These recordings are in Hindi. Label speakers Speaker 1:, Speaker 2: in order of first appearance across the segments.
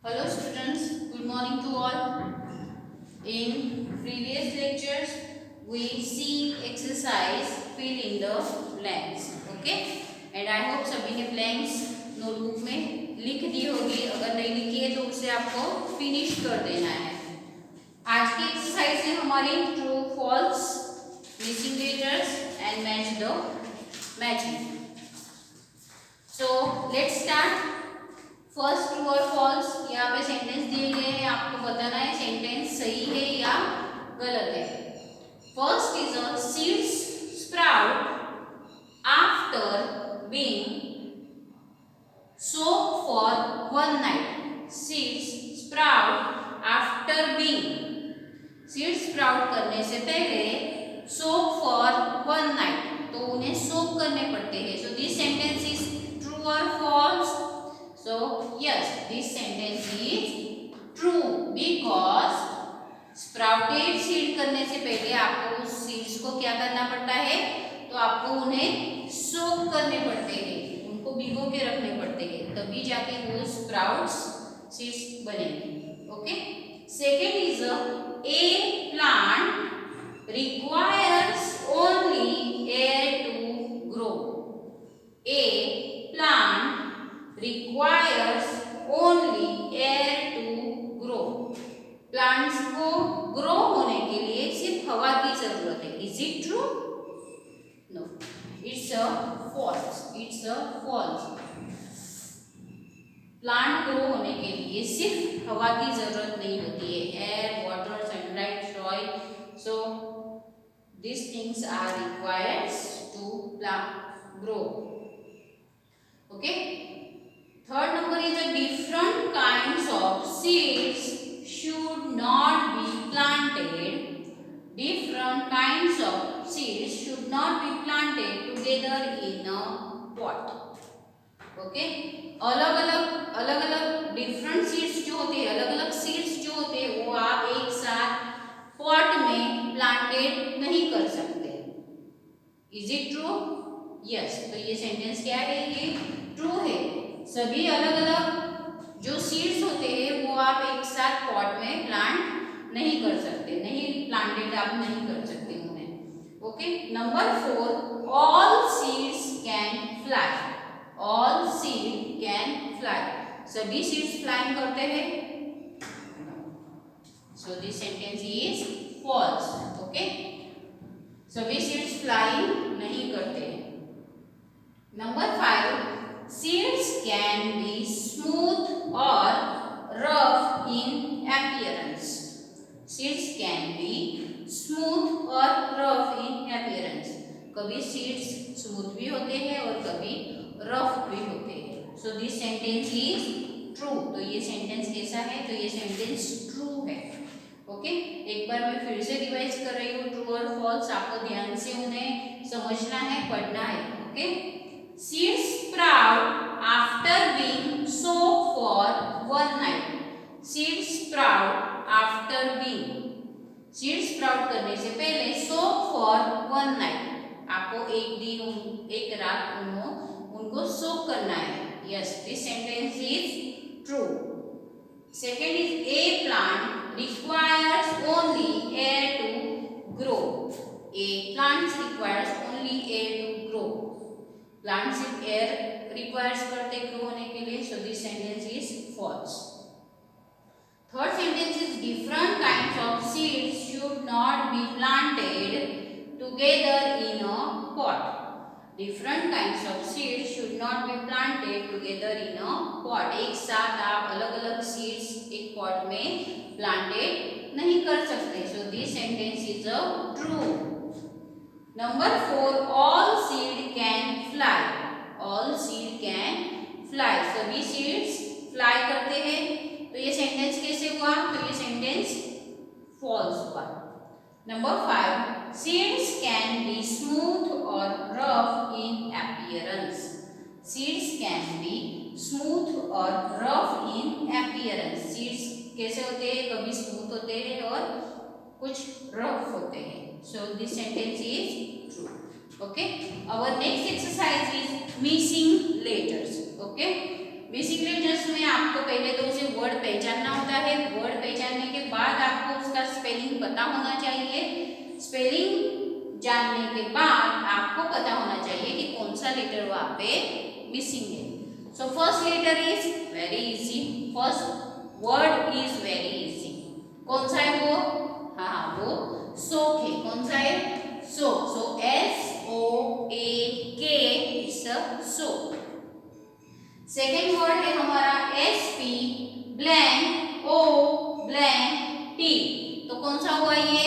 Speaker 1: Hello students, good morning to all. In previous lectures, we see exercise fill in the blanks. Okay? And I hope सभी ने blanks नोटबुक में लिख दी होगी. अगर नहीं लिखी है तो उसे आपको फिनिश कर देना है. आज की एक्सरसाइज है हमारी true false, missing letters and match the matching. So let's start. First true और फॉल्स. यहाँ पे सेंटेंस दिए गए हैं, आपको बताना है सेंटेंस सही है या गलत है. First is a seeds sprout after being soaked for 1 night. Seeds sprout after being, seeds sprout करने से पहले सोक फॉर 1 नाइट, तो उन्हें सोक करने पड़ते हैं. So this sentence is true और false. So yes, this sentence is true because sprouted seed करने से पहले आपको उस seeds को क्या करना पड़ता है, तो आपको उन्हें soak करने पड़ते हैं, उनको भिगो के रखने पड़ते हैं, तभी जाके वो sprouts seeds बनेंगे. Okay. Second is a plant requires only air to grow. A plant requires only air to grow. Plants को ग्रो होने के लिए सिर्फ हवा की जरूरत है. Is it true? No, it's a false. It's a false. Plant grow होने के लिए सिर्फ हवा की जरूरत नहीं होती है. Air, water, sunlight, soil, so these things are required to plant grow. Okay. Third number is a different kinds of seeds should not be planted. Different kinds of seeds should not be planted together in a pot. Okay? अलग अलग different seeds जो होते हैं, अलग अलग seeds जो होते हैं, वो आप एक साथ pot में planted नहीं कर सकते. Is it true? Yes. तो ये sentence क्या है? ये true है. सभी अलग अलग जो सीड्स होते हैं वो आप एक साथ पॉट में प्लांट नहीं कर सकते, नहीं प्लांटेड आप नहीं कर सकते उन्हें. Okay. Number 4, all seeds can fly. All seed can fly. सभी सीड्स फ्लाइंग करते हैं? So this sentence is false. Okay. सभी सीड्स फ्लाइंग नहीं करते. Number 5, seeds can be smooth or rough in appearance. Seeds can be smooth or rough in appearance. कभी seeds smooth भी होते हैं और कभी rough भी होते हैं. So this sentence is true. तो ये sentence कैसा है? तो ये sentence true है. ओके. एक बार मैं फिर से रिवाइज कर रही हूँ. ट्रू और फॉल्स आपको ध्यान से उन्हें समझना है, पढ़ना है. Okay. Seeds sprout after being soaked for 1 night. Seeds sprout after being. Seeds sprout करने से पहले soak for 1 night. आपको एक दिन, एक रात उनको soak करना है. Yes, this sentence is true. Second is a plant requires only air to grow. A plant requires only air to grow. Plant सिर्फ एयर रिक्वायर्स करते ग्रो होने के लिए. So this sentence is false. Third sentence is different kinds of seeds should not be planted together in a pot. Different kinds of seeds should not be planted together in a pot. एक साथ आप अलग अलग सीड्स एक पॉट में प्लांटेड नहीं कर सकते. सो this sentence is a true. Number 4, all seed can fly. All seed can fly. सभी seeds fly करते हैं. तो ये sentence कैसे हुआ? तो ये sentence false हुआ. Number 5, seeds can be smooth or rough in appearance. Seeds can be smooth or rough in appearance. Seeds कैसे होते हैं? कभी smooth होते हैं और कुछ rough होते हैं. So this sentence is true. Okay. Our next exercise is missing letters. Okay. Missing letters में आपको पहले तो उसे वर्ड पहचानना होता है। वर्ड पहचानने के बाद आपको उसका स्पेलिंग पता होना चाहिए। स्पेलिंग जानने के बाद आपको पता होना चाहिए कि कौन सा लेटर वहाँ पे मिसिंग है। So first letter is very easy, first word is very easy. कौन सा है वो? हाँ, वो सोक है। कौन सा है? सोक। सो SOAK it's a soak. Second word है हमारा SP blank O blank T। तो कौन सा हुआ ये?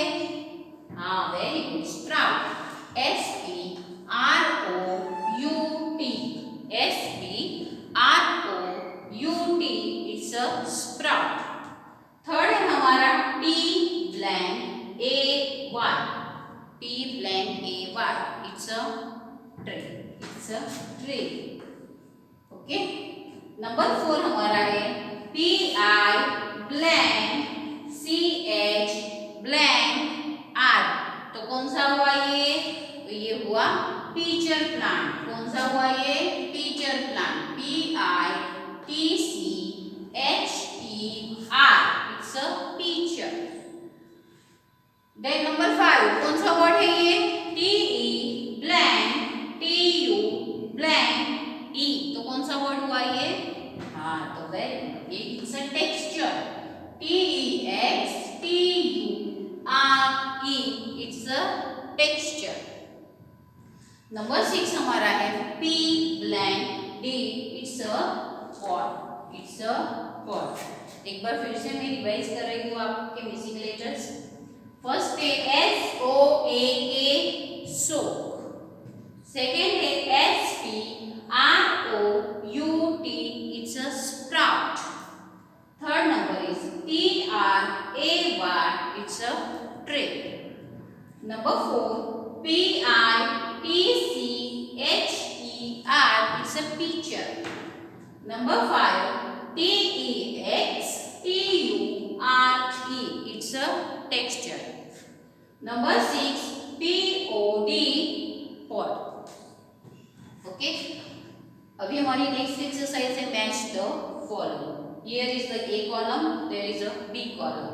Speaker 1: हाँ, very good, sprout. SPROUT it's a sprout. Third है हमारा T blank AY it's a tree. Okay. Number 4 हमारा है PI blank CH blank R। तो कौन सा हुआ ये? तो ये हुआ पीचर प्लांट। कौन सा हुआ ये? Pitcher plant. PITCHER it's a pitcher. Then number 5 कौन सा वर्ड है ये? TE blank TU blank E। तो कौन सा वर्ड हुआ ये? हाँ, तो वेरी ये it's a texture. TEXTURE it's a texture. Number 6 हमारा है P blank D it's a pot. It's a pot. एक बार फिर से मैं रिवाइज कर रही हूँ आपके मिसिंग लेटर्स। फर्स्ट है SOAK सोक। सेकेंड है SPROUT it's a sprout. Third number is TRAY it's a tree. Number 4 PITCHER it's a pitcher. Number 5 TEXTURE it's a texture. Number 6 POD pot. Okay. अभी हमारी नेक्स्ट एक्सरसाइज है match the following. Here is the A column, there is a B column.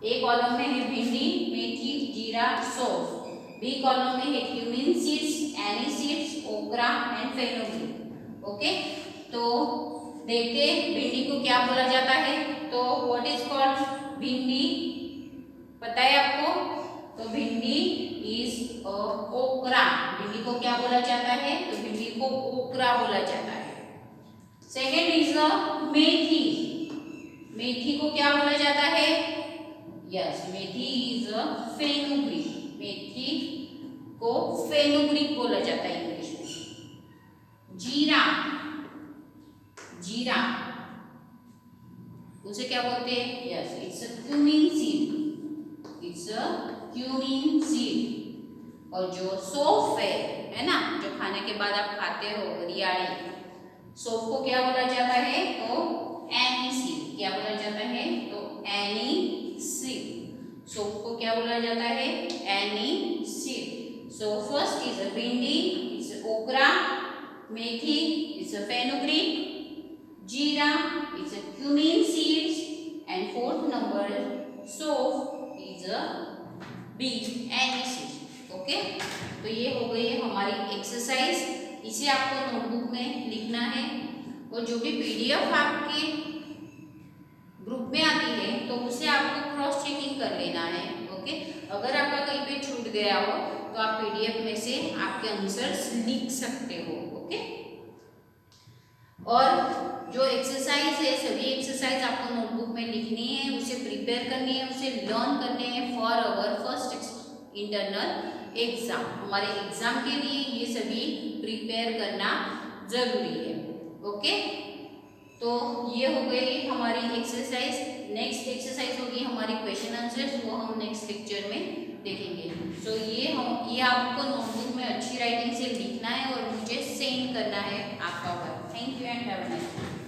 Speaker 1: A column में है भिंडी, मेथी, जीरा, सौंफ। B कॉलम में है क्यूमिन सीड्स, एनी सीड्स, ओकरा एंड फेनुग्रीक। ओके। तो देखते भिंडी को क्या बोला जाता है। तो व्हाट इज कॉल्ड भिंडी? पता है आपको? तो भिंडी इज ओकरा। भिंडी को क्या बोला जाता है? तो भिंडी को ओकरा बोला जाता है। सेकेंड इज मेथी। मेथी को क्या बोला जाता है? Yes, methi is fenugreek. मेथी को फेनुग्रीक बोला जाता है इंग्लिश में। जीरा, जीरा उसे क्या बोलते हैं? Yes, it's a cumin seed. It's a cumin seed. और जो सौंफ है ना, जो खाने के बाद आप खाते हो, रियाड़ी, सौंफ को क्या बोला जाता है? तो एनी सीड। क्या बोला जाता है? तो एनी सीड। सौंफ को क्या बोला जाता है? Aniseed. So first is a bhindi, it's okra. Methi it's a fenugreek. Jeera it's a cumin seeds. And fourth number saunf is a be, aniseed. Okay. तो ये हो गई है हमारी एक्सरसाइज। इसे आपको नोटबुक में लिखना है और जो भी PDF आपके ग्रुप में आती है तो उसे आपको क्रॉस चेकिंग कर लेना है। ओके। अगर आपका कहीं पे छूट गया हो तो आप PDF में से आपके आंसर्स लिख सकते हो। ओके। और जो एक्सरसाइज है, सभी एक्सरसाइज आपको नोटबुक में लिखनी है, उसे प्रिपेयर करनी है, उसे लर्न करने हैं for our first internal exam. हमारे एग्जाम के लिए ये सभी प्रिपेयर करना जरूरी है। ओके। तो ये हो गई हमारी एक्सरसाइज। नेक्स्ट एक्सरसाइज होगी हमारी क्वेश्चन आंसर्स, वो हम नेक्स्ट लेक्चर में देखेंगे। तो ये आपको नोटबुक में अच्छी राइटिंग से लिखना है और मुझे सेंड करना है आपका work. Thank you and have a nice day.